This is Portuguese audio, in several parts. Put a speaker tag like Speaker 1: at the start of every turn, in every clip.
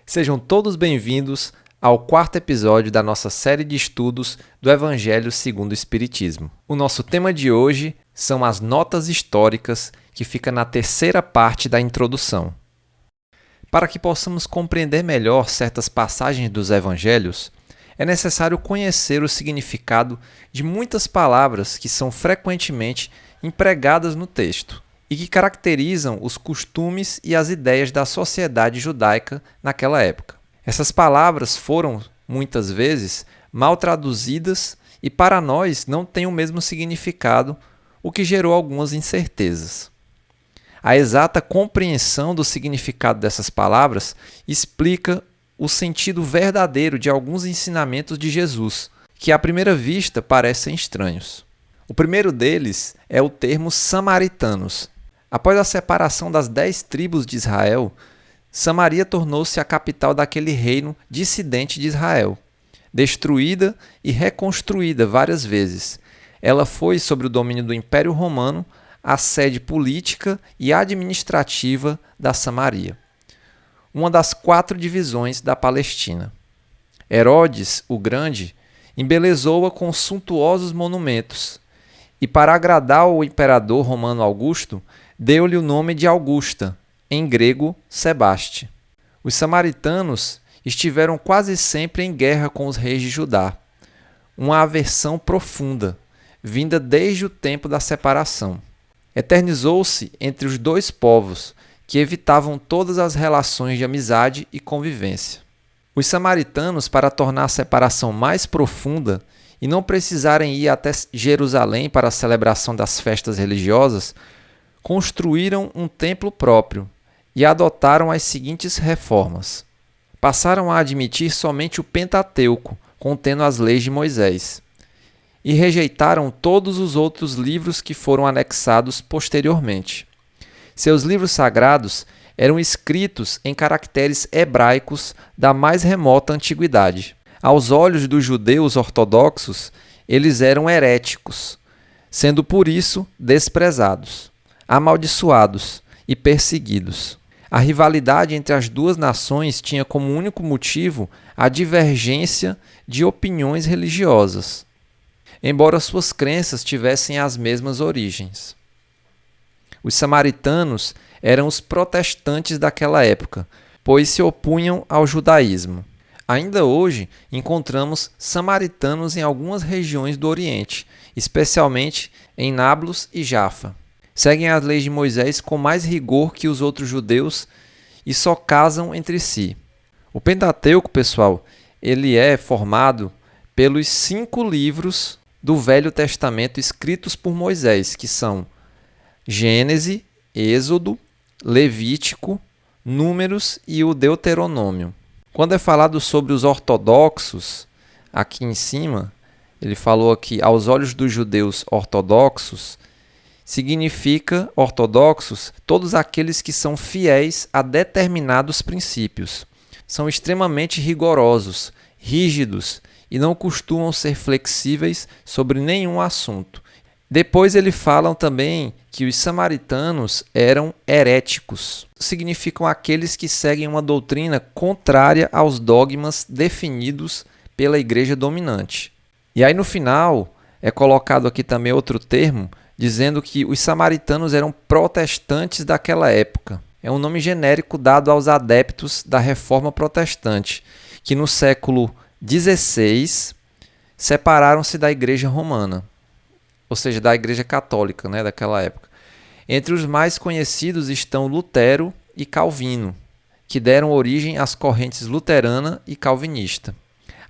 Speaker 1: Sejam todos bem-vindos ao quarto episódio da nossa série de estudos do Evangelho segundo o Espiritismo. O nosso tema de hoje são as notas históricas, que fica na terceira parte da introdução. Para que possamos compreender melhor certas passagens dos Evangelhos, é necessário conhecer o significado de muitas palavras que são frequentemente empregadas no texto e que caracterizam os costumes e as ideias da sociedade judaica naquela época. Essas palavras foram, muitas vezes, mal traduzidas e para nós não têm o mesmo significado, o que gerou algumas incertezas. A exata compreensão do significado dessas palavras explica o sentido verdadeiro de alguns ensinamentos de Jesus, que à primeira vista parecem estranhos. O primeiro deles é o termo samaritanos. Após a separação das 10 tribos de Israel, Samaria tornou-se a capital daquele reino dissidente de Israel. Destruída e reconstruída várias vezes, ela foi, sob o domínio do Império Romano, a sede política e administrativa da Samaria, uma das 4 divisões da Palestina. Herodes, o Grande, embelezou-a com suntuosos monumentos e, para agradar o imperador romano Augusto, deu-lhe o nome de Augusta, em grego, Sebaste. Os samaritanos estiveram quase sempre em guerra com os reis de Judá, uma aversão profunda, vinda desde o tempo da separação. Eternizou-se entre os dois povos, que evitavam todas as relações de amizade e convivência. Os samaritanos, para tornar a separação mais profunda e não precisarem ir até Jerusalém para a celebração das festas religiosas, construíram um templo próprio e adotaram as seguintes reformas. Passaram a admitir somente o Pentateuco, contendo as leis de Moisés, e rejeitaram todos os outros livros que foram anexados posteriormente. Seus livros sagrados eram escritos em caracteres hebraicos da mais remota antiguidade. Aos olhos dos judeus ortodoxos, eles eram heréticos, sendo por isso desprezados, amaldiçoados e perseguidos. A rivalidade entre as duas nações tinha como único motivo a divergência de opiniões religiosas, embora suas crenças tivessem as mesmas origens. Os samaritanos eram os protestantes daquela época, pois se opunham ao judaísmo. Ainda hoje, encontramos samaritanos em algumas regiões do Oriente, especialmente em Nablus e Jafa. Seguem as leis de Moisés com mais rigor que os outros judeus e só casam entre si. O Pentateuco, pessoal, ele é formado pelos 5 livros do Velho Testamento escritos por Moisés, que são Gênesis, Êxodo, Levítico, Números e o Deuteronômio. Quando é falado sobre os ortodoxos, aqui em cima, ele falou aqui, aos olhos dos judeus ortodoxos, significa ortodoxos todos aqueles que são fiéis a determinados princípios. São extremamente rigorosos, rígidos e não costumam ser flexíveis sobre nenhum assunto. Depois ele fala também que os samaritanos eram heréticos. Significam aqueles que seguem uma doutrina contrária aos dogmas definidos pela igreja dominante. E aí no final é colocado aqui também outro termo, dizendo que os samaritanos eram protestantes daquela época. É um nome genérico dado aos adeptos da Reforma Protestante, que no século XVI separaram-se da Igreja Romana, ou seja, da Igreja Católica, daquela época. Entre os mais conhecidos estão Lutero e Calvino, que deram origem às correntes luterana e calvinista.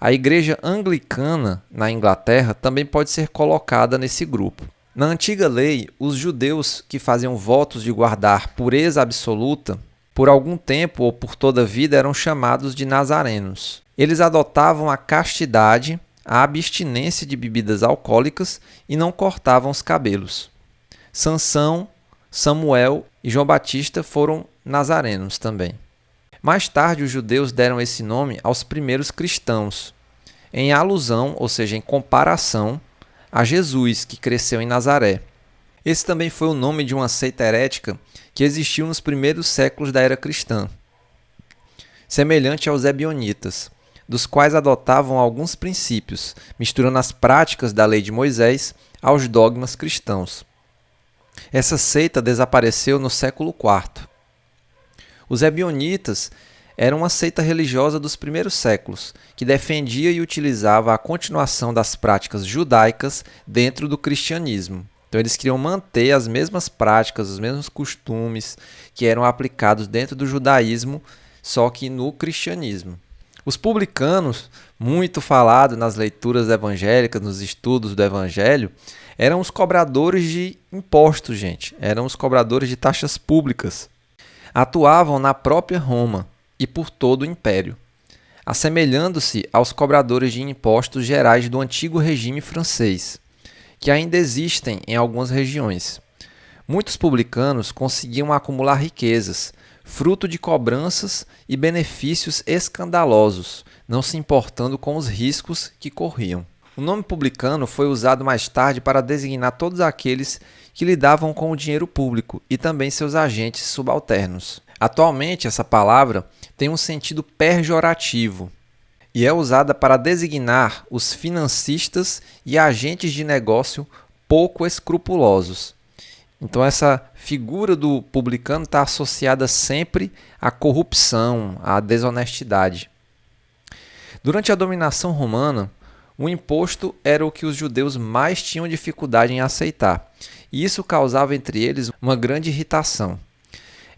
Speaker 1: A Igreja Anglicana, na Inglaterra, também pode ser colocada nesse grupo. Na antiga lei, os judeus que faziam votos de guardar pureza absoluta, por algum tempo ou por toda a vida, eram chamados de nazarenos. Eles adotavam a castidade, a abstinência de bebidas alcoólicas e não cortavam os cabelos. Sansão, Samuel e João Batista foram nazarenos também. Mais tarde, os judeus deram esse nome aos primeiros cristãos, em alusão, ou seja, em comparação, a Jesus, que cresceu em Nazaré. Esse também foi o nome de uma seita herética que existiu nos primeiros séculos da era cristã. semelhante aos ebionitas, dos quais adotavam alguns princípios, misturando as práticas da lei de Moisés aos dogmas cristãos. Essa seita desapareceu no século IV. Os ebionitas eram uma seita religiosa dos primeiros séculos, que defendia e utilizava a continuação das práticas judaicas dentro do cristianismo. Então eles queriam manter as mesmas práticas, os mesmos costumes que eram aplicados dentro do judaísmo, só que no cristianismo. Os publicanos, muito falado nas leituras evangélicas, nos estudos do evangelho, eram os cobradores de impostos, gente. Eram os cobradores de taxas públicas. Atuavam na própria Roma e por todo o império, assemelhando-se aos cobradores de impostos gerais do antigo regime francês, que ainda existem em algumas regiões. Muitos publicanos conseguiam acumular riquezas, fruto de cobranças e benefícios escandalosos, não se importando com os riscos que corriam. O nome publicano foi usado mais tarde para designar todos aqueles que lidavam com o dinheiro público e também seus agentes subalternos. Atualmente, essa palavra tem um sentido pejorativo e é usada para designar os financistas e agentes de negócio pouco escrupulosos. Então, essa figura do publicano está associada sempre à corrupção, à desonestidade. Durante a dominação romana, o imposto era o que os judeus mais tinham dificuldade em aceitar, e isso causava entre eles uma grande irritação.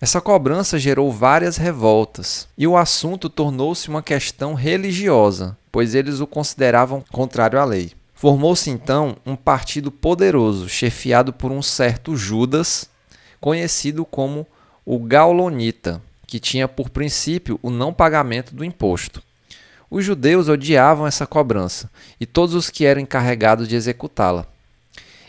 Speaker 1: Essa cobrança gerou várias revoltas, e o assunto tornou-se uma questão religiosa, pois eles o consideravam contrário à lei. Formou-se então um partido poderoso, chefiado por um certo Judas, conhecido como o Gaulonita, que tinha por princípio o não pagamento do imposto. Os judeus odiavam essa cobrança e todos os que eram encarregados de executá-la.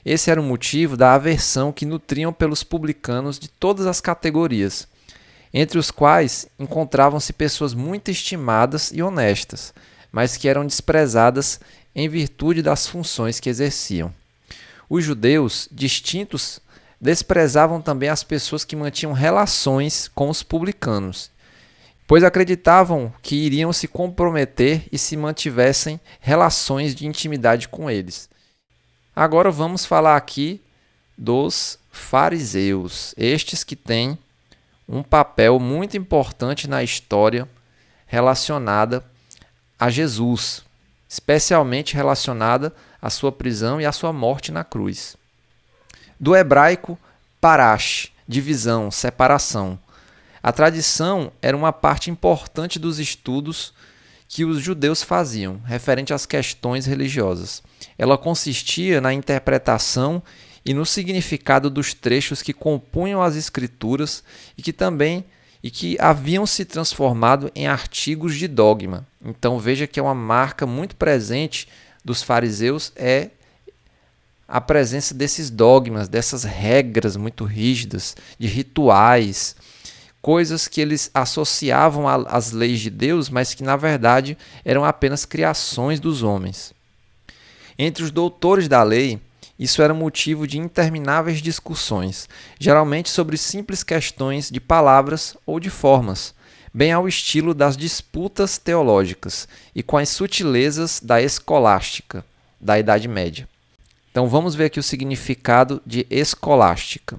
Speaker 1: Esse era o motivo da aversão que nutriam pelos publicanos de todas as categorias, entre os quais encontravam-se pessoas muito estimadas e honestas, mas que eram desprezadas em virtude das funções que exerciam. Os judeus, distintos, desprezavam também as pessoas que mantinham relações com os publicanos, pois acreditavam que iriam se comprometer e se mantivessem relações de intimidade com eles. Agora vamos falar aqui dos fariseus, estes que têm um papel muito importante na história relacionada a Jesus, especialmente relacionada à sua prisão e à sua morte na cruz. Do hebraico parash, divisão, separação. A tradição era uma parte importante dos estudos que os judeus faziam, referente às questões religiosas. Ela consistia na interpretação e no significado dos trechos que compunham as escrituras e que haviam se transformado em artigos de dogma. Então veja que é uma marca muito presente dos fariseus é a presença desses dogmas, dessas regras muito rígidas, de rituais, coisas que eles associavam às leis de Deus, mas que na verdade eram apenas criações dos homens. Entre os doutores da lei, isso era motivo de intermináveis discussões, geralmente sobre simples questões de palavras ou de formas, bem ao estilo das disputas teológicas e com as sutilezas da escolástica, da Idade Média. Então vamos ver aqui o significado de escolástica.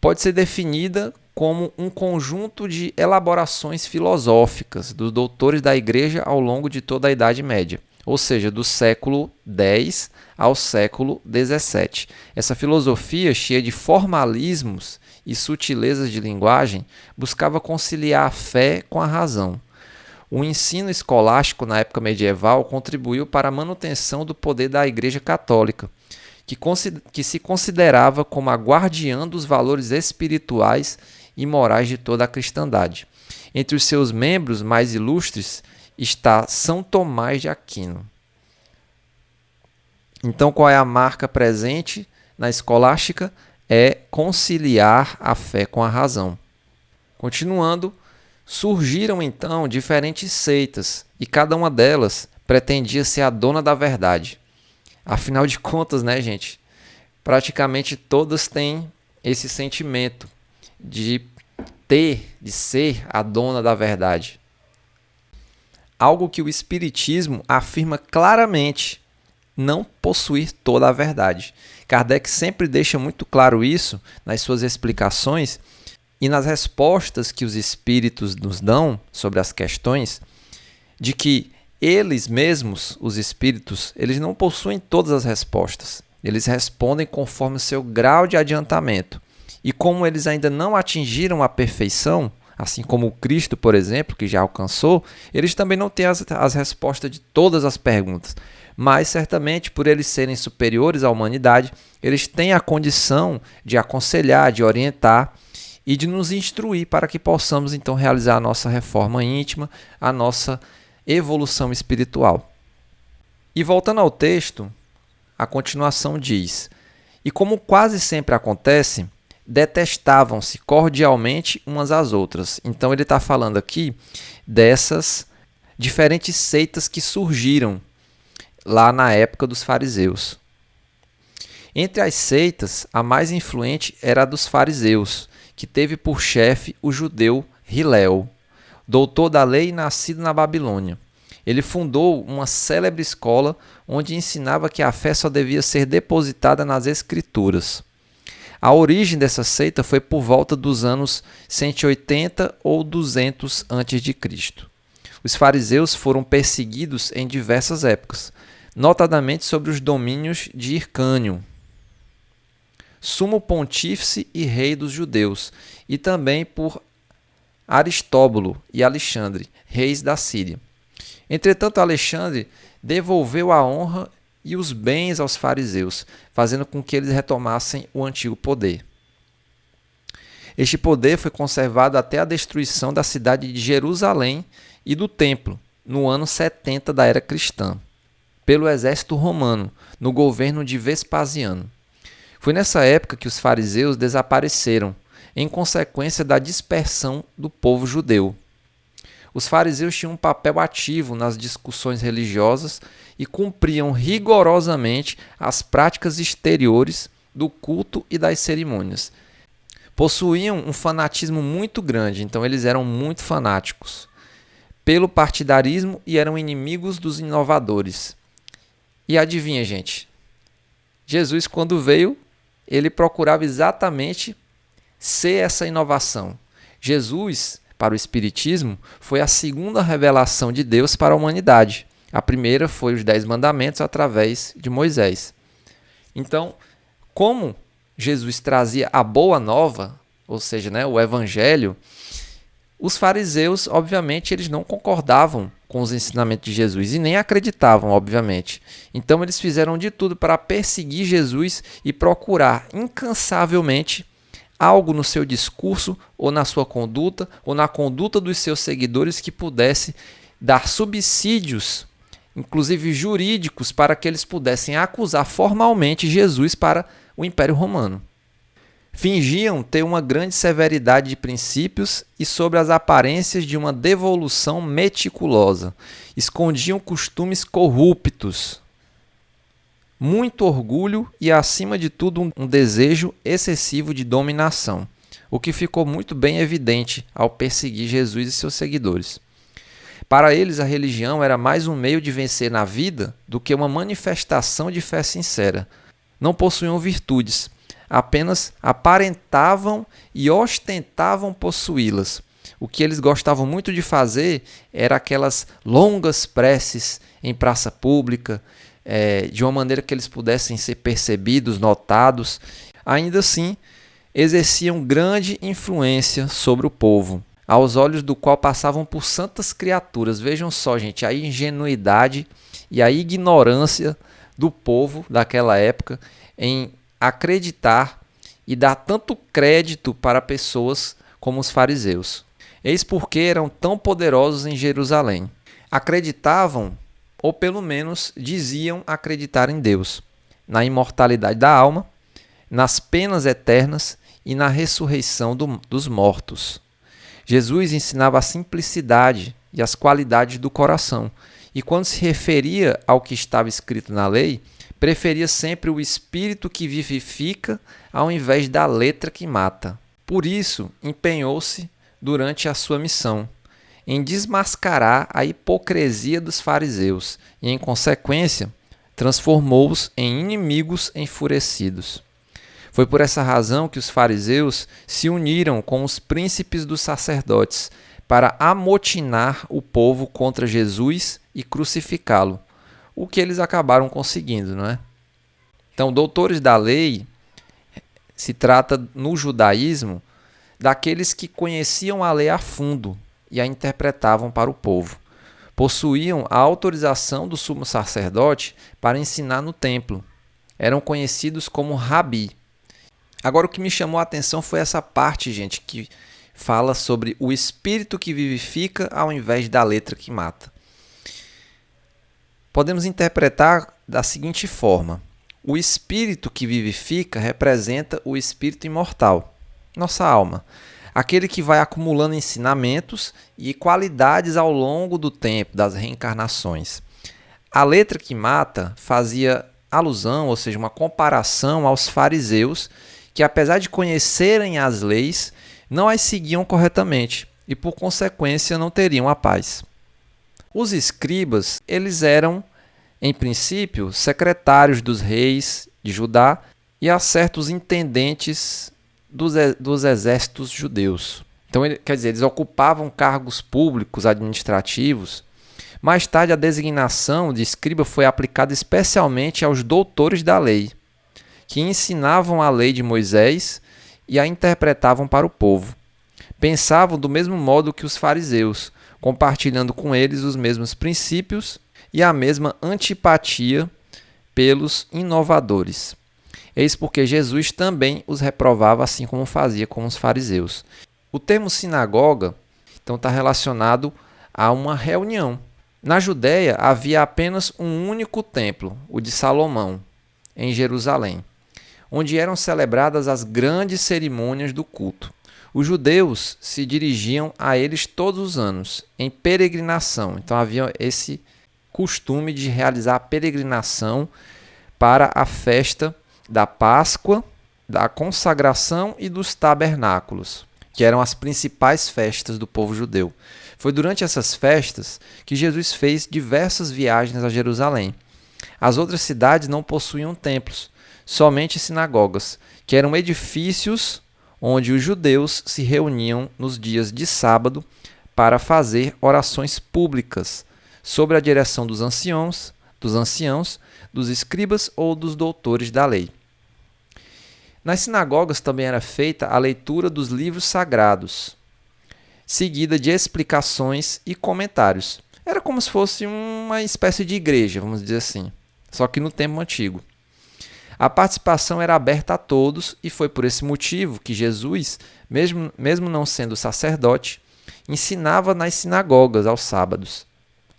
Speaker 1: Pode ser definida como um conjunto de elaborações filosóficas dos doutores da Igreja ao longo de toda a Idade Média, ou seja, do século X ao século XVII. Essa filosofia, cheia de formalismos e sutilezas de linguagem, buscava conciliar a fé com a razão. O ensino escolástico na época medieval contribuiu para a manutenção do poder da Igreja Católica, que se considerava como a guardiã dos valores espirituais e morais de toda a cristandade. Entre os seus membros mais ilustres está São Tomás de Aquino. Então, qual é a marca presente na escolástica? É conciliar a fé com a razão. Continuando, surgiram então diferentes seitas e cada uma delas pretendia ser a dona da verdade. Afinal de contas, né, gente? Praticamente todas têm esse sentimento de ser a dona da verdade. algo que o Espiritismo afirma claramente, não possuir toda a verdade. Kardec sempre deixa muito claro isso nas suas explicações e nas respostas que os espíritos nos dão sobre as questões, de que eles mesmos, os espíritos, eles não possuem todas as respostas. Eles respondem conforme o seu grau de adiantamento. E como eles ainda não atingiram a perfeição, assim como o Cristo, por exemplo, que já alcançou, eles também não têm as respostas de todas as perguntas. Mas, certamente, por eles serem superiores à humanidade, eles têm a condição de aconselhar, de orientar e de nos instruir para que possamos, então, realizar a nossa reforma íntima, a nossa evolução espiritual. E voltando ao texto, a continuação diz: e como quase sempre acontece, detestavam-se cordialmente umas às outras. Então ele está falando aqui dessas diferentes seitas que surgiram lá na época dos fariseus. Entre as seitas, a mais influente era a dos fariseus, que teve por chefe o judeu Hilel, doutor da lei nascido na Babilônia. Ele fundou uma célebre escola onde ensinava que a fé só devia ser depositada nas Escrituras. A origem dessa seita foi por volta dos anos 180 ou 200 a.C. Os fariseus foram perseguidos em diversas épocas, notadamente sobre os domínios de Hircânio, sumo pontífice e rei dos judeus, e também por Aristóbulo e Alexandre, reis da Síria. Entretanto, Alexandre devolveu a honra e os bens aos fariseus, fazendo com que eles retomassem o antigo poder. Este poder foi conservado até a destruição da cidade de Jerusalém e do templo, no ano 70 da era cristã, pelo exército romano, no governo de Vespasiano. Foi nessa época que os fariseus desapareceram, em consequência da dispersão do povo judeu. Os fariseus tinham um papel ativo nas discussões religiosas e cumpriam rigorosamente as práticas exteriores do culto e das cerimônias. Possuíam um fanatismo muito grande, então eles eram muito fanáticos pelo partidarismo e eram inimigos dos inovadores. E adivinha, gente? Jesus, quando veio, ele procurava exatamente ser essa inovação. Jesus, para o Espiritismo, foi a segunda revelação de Deus para a humanidade. A primeira foi os 10 mandamentos através de Moisés. Então, como Jesus trazia a boa nova, ou seja, o Evangelho, os fariseus, obviamente, eles não concordavam com os ensinamentos de Jesus e nem acreditavam, obviamente. Então, eles fizeram de tudo para perseguir Jesus e procurar incansavelmente algo no seu discurso ou na sua conduta ou na conduta dos seus seguidores que pudesse dar subsídios, inclusive jurídicos, para que eles pudessem acusar formalmente Jesus para o Império Romano. Fingiam ter uma grande severidade de princípios e sobre as aparências de uma devolução meticulosa. Escondiam costumes corruptos, muito orgulho e, acima de tudo, um desejo excessivo de dominação, o que ficou muito bem evidente ao perseguir Jesus e seus seguidores. Para eles, a religião era mais um meio de vencer na vida do que uma manifestação de fé sincera. Não possuíam virtudes, apenas aparentavam e ostentavam possuí-las. O que eles gostavam muito de fazer era aquelas longas preces em praça pública, de uma maneira que eles pudessem ser percebidos, notados. Ainda assim, exerciam grande influência sobre o povo, aos olhos do qual passavam por santas criaturas. Vejam só, gente, a ingenuidade e a ignorância do povo daquela época em acreditar e dar tanto crédito para pessoas como os fariseus. Eis porque eram tão poderosos em Jerusalém. Acreditavam, ou pelo menos diziam acreditar em Deus, na imortalidade da alma, nas penas eternas e na ressurreição dos mortos. Jesus ensinava a simplicidade e as qualidades do coração, e quando se referia ao que estava escrito na lei, preferia sempre o espírito que vivifica ao invés da letra que mata. Por isso, empenhou-se durante a sua missão em desmascarar a hipocrisia dos fariseus e, em consequência, transformou-os em inimigos enfurecidos. Foi por essa razão que os fariseus se uniram com os príncipes dos sacerdotes para amotinar o povo contra Jesus e crucificá-lo, o que eles acabaram conseguindo, não é? Então, doutores da lei se trata, no judaísmo, daqueles que conheciam a lei a fundo e a interpretavam para o povo. Possuíam a autorização do sumo sacerdote para ensinar no templo. Eram conhecidos como rabi. Agora, o que me chamou a atenção foi essa parte, gente, que fala sobre o espírito que vivifica ao invés da letra que mata. Podemos interpretar da seguinte forma: o espírito que vivifica representa o espírito imortal, nossa alma, aquele que vai acumulando ensinamentos e qualidades ao longo do tempo das reencarnações. A letra que mata fazia alusão, ou seja, uma comparação aos fariseus, que apesar de conhecerem as leis, não as seguiam corretamente e, por consequência, não teriam a paz. Os escribas, eles eram, em princípio, secretários dos reis de Judá e a certos intendentes dos exércitos judeus. Então, quer dizer, eles ocupavam cargos públicos administrativos. Mais tarde, a designação de escriba foi aplicada especialmente aos doutores da lei, que ensinavam a lei de Moisés e a interpretavam para o povo. Pensavam do mesmo modo que os fariseus, compartilhando com eles os mesmos princípios e a mesma antipatia pelos inovadores. Eis porque Jesus também os reprovava, assim como fazia com os fariseus. O termo sinagoga, então, está relacionado a uma reunião. Na Judéia havia apenas um único templo, o de Salomão, em Jerusalém, onde eram celebradas as grandes cerimônias do culto. Os judeus se dirigiam a eles todos os anos, em peregrinação. Então havia esse costume de realizar a peregrinação para a festa da Páscoa, da consagração e dos tabernáculos, que eram as principais festas do povo judeu. Foi durante essas festas que Jesus fez diversas viagens a Jerusalém. As outras cidades não possuíam templos, somente sinagogas, que eram edifícios onde os judeus se reuniam nos dias de sábado para fazer orações públicas sob a direção dos anciãos, dos escribas ou dos doutores da lei. Nas sinagogas também era feita a leitura dos livros sagrados, seguida de explicações e comentários. Era como se fosse uma espécie de igreja, vamos dizer assim, só que no tempo antigo. A participação era aberta a todos e foi por esse motivo que Jesus, mesmo não sendo sacerdote, ensinava nas sinagogas aos sábados.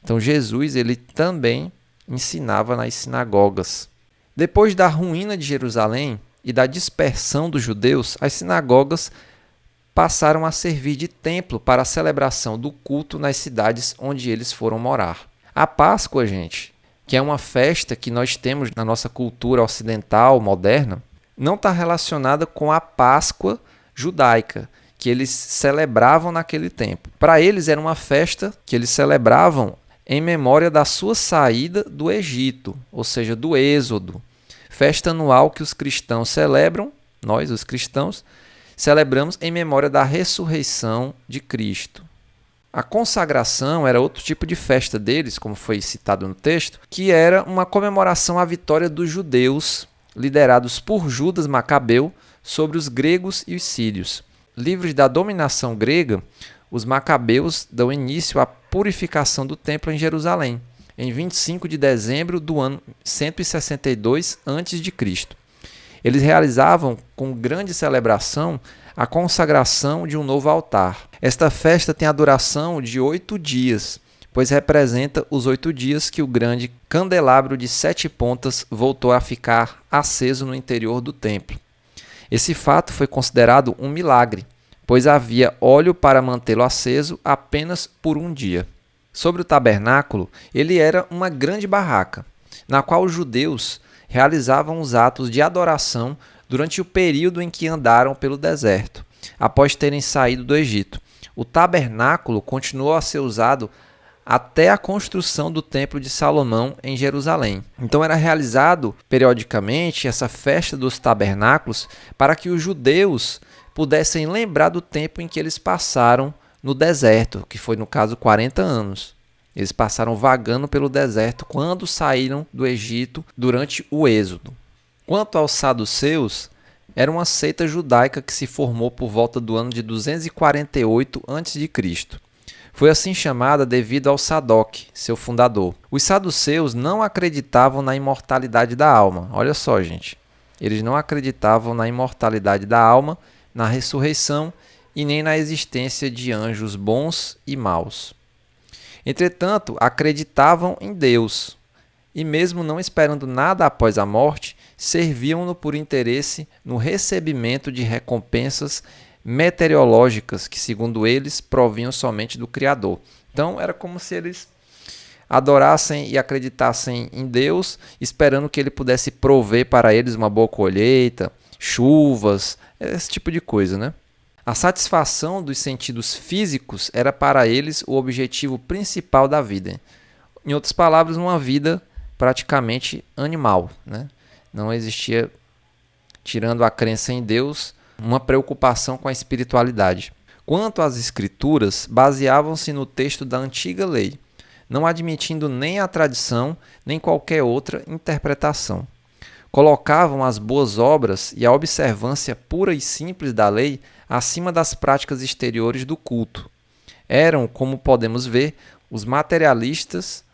Speaker 1: Então Jesus ele também ensinava nas sinagogas. Depois da ruína de Jerusalém e da dispersão dos judeus, as sinagogas passaram a servir de templo para a celebração do culto nas cidades onde eles foram morar. A Páscoa, gente, que é uma festa que nós temos na nossa cultura ocidental moderna, não está relacionada com a Páscoa judaica, que eles celebravam naquele tempo. Para eles era uma festa que eles celebravam em memória da sua saída do Egito, ou seja, do Êxodo. Festa anual que os cristãos celebram, nós, os cristãos, celebramos em memória da ressurreição de Cristo. A consagração era outro tipo de festa deles, como foi citado no texto, que era uma comemoração à vitória dos judeus, liderados por Judas Macabeu, sobre os gregos e os sírios. Livres da dominação grega, os macabeus dão início à purificação do templo em Jerusalém, em 25 de dezembro do ano 162 a.C. Eles realizavam com grande celebração a consagração de um novo altar. Esta festa tem a duração de 8 dias, pois representa os 8 dias que o grande candelabro de 7 pontas voltou a ficar aceso no interior do templo. Esse fato foi considerado um milagre, pois havia óleo para mantê-lo aceso apenas por um dia. Sobre o tabernáculo, ele era uma grande barraca, na qual os judeus realizavam os atos de adoração durante o período em que andaram pelo deserto, após terem saído do Egito. o tabernáculo continuou a ser usado até a construção do Templo de Salomão em Jerusalém. Então era realizado periodicamente essa festa dos tabernáculos para que os judeus pudessem lembrar do tempo em que eles passaram no deserto, que foi no caso 40 anos. Eles passaram vagando pelo deserto quando saíram do Egito durante o Êxodo. Quanto aos saduceus, era uma seita judaica que se formou por volta do ano de 248 a.C. Foi assim chamada devido ao Sadoc, seu fundador. Os saduceus não acreditavam na imortalidade da alma. Olha só, gente. Eles não acreditavam na imortalidade da alma, na ressurreição e nem na existência de anjos bons e maus. Entretanto, acreditavam em Deus e, mesmo não esperando nada após a morte, serviam-no por interesse no recebimento de recompensas meteorológicas que, segundo eles, provinham somente do Criador. Então, era como se eles adorassem e acreditassem em Deus, esperando que ele pudesse prover para eles uma boa colheita, chuvas, esse tipo de coisa, né? A satisfação dos sentidos físicos era para eles o objetivo principal da vida. Em outras palavras, uma vida praticamente animal, né? Não existia, tirando a crença em Deus, uma preocupação com a espiritualidade. Quanto às escrituras, baseavam-se no texto da antiga lei, não admitindo nem a tradição, nem qualquer outra interpretação. Colocavam as boas obras e a observância pura e simples da lei acima das práticas exteriores do culto. Eram, como podemos ver, os materialistas,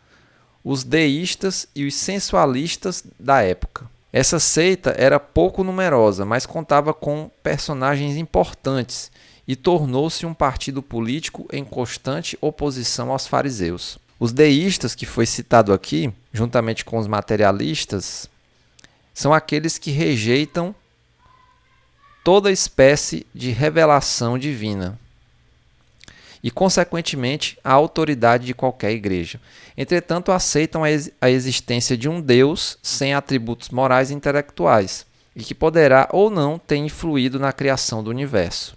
Speaker 1: os deístas e os sensualistas da época. Essa seita era pouco numerosa, mas contava com personagens importantes e tornou-se um partido político em constante oposição aos fariseus. Os deístas, que foi citado aqui, juntamente com os materialistas, são aqueles que rejeitam toda espécie de revelação divina e, consequentemente, a autoridade de qualquer igreja. Entretanto, aceitam a existência de um Deus sem atributos morais e intelectuais e que poderá ou não ter influído na criação do universo.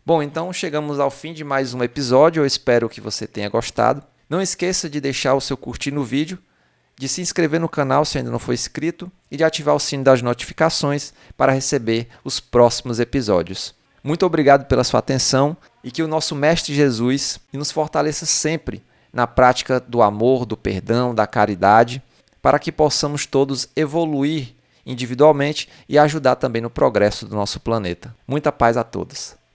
Speaker 1: Bom, então chegamos ao fim de mais um episódio. Eu espero que você tenha gostado. Não esqueça de deixar o seu curtir no vídeo, de se inscrever no canal se ainda não for inscrito e de ativar o sino das notificações para receber os próximos episódios. Muito obrigado pela sua atenção e que o nosso Mestre Jesus nos fortaleça sempre na prática do amor, do perdão, da caridade, para que possamos todos evoluir individualmente e ajudar também no progresso do nosso planeta. Muita paz a todos.